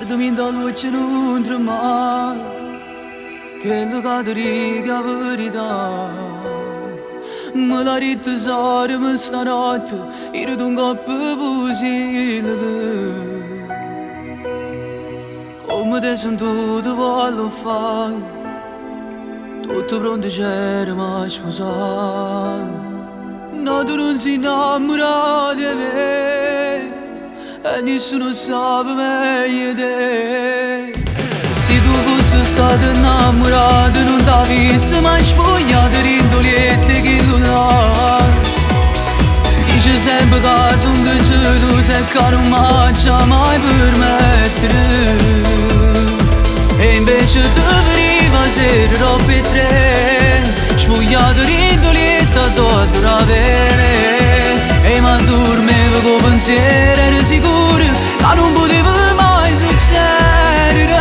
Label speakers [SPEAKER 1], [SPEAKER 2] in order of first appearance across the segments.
[SPEAKER 1] Guardami da luce non tremare, che lo riga verità. Me la rittesare me stanotte, io d'un coppo bucile. Come te sento voglio fare, tutto pronto c'era ma sposare. No, tu non sei innamorato di me e nessuno sa meglio di te. Se tu fossi stato innamorato non t'avessi mai spogliato rindoliette che non ha. Dice sempre che sono geloso e che non mangia mai permettere. E invece doveva essere roba e tre, spogliato rindoliette addosso a bene. E ma dormevo con pensiero, ero sicuro che non poteva mai succedere.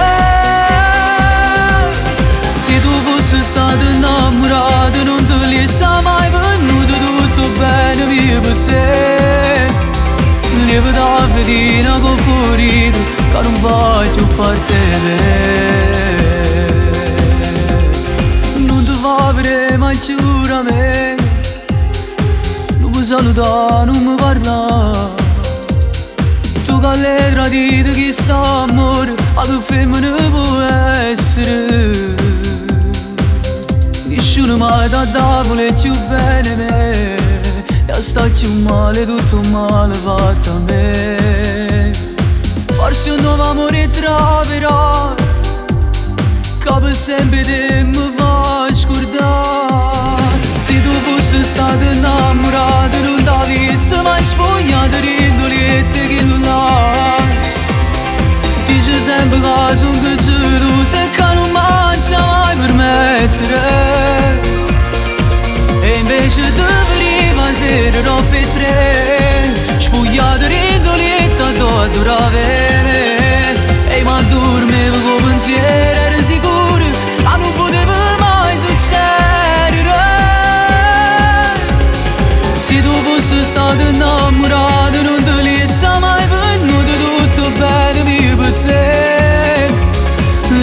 [SPEAKER 1] Se tu fossi stato innamorato non te li sa mai venuto tutto bene via per te. Levo da fedina con purito che non voglio partire. Non ti fa vedere mai giuramente, non mi saluta, non mi parla. Tu che l'hai tradito chi sta amore, a che femmina può essere. Nessuno mai da vuole più bene me, e sta più male, tutto male fatto a me. Forse un nuovo amore troverò, che per sempre te mi fa scordare. Se tu fossi stato innamorato non t'avessi mai spogliato rindoliette che non l'ha. Dice sempre che sono geloso e che non mangia mai permettere. E invece doveva essere roba e tre, spogliato rindoliette addosso a bene. E ma dormevo con pensiero, ero sicuro che non poteva mai succedere. Se tu fossi stato innamorato non te li sa mai venuto tutto bene via per te.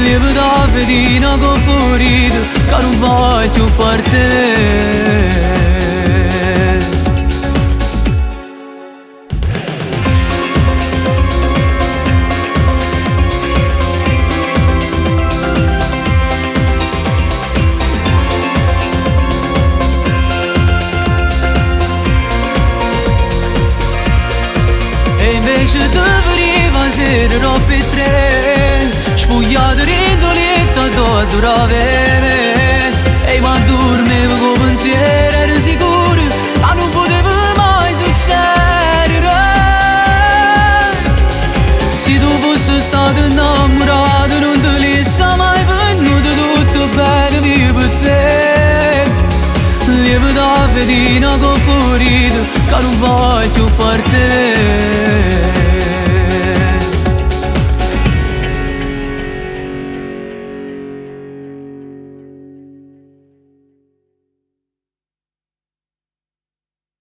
[SPEAKER 1] Levo da fedina con purito che non voglio partire. E invece doveva essere roba e tre, spogliato rindoliette addosso a bene. E ma dormevo con pensiero, ero sicuro che non poteva mai succedere. Se tu fossi stato innamorato non te li sa mai venuto tutto bene via per te. Levo da fedina con purito che non voglio partire.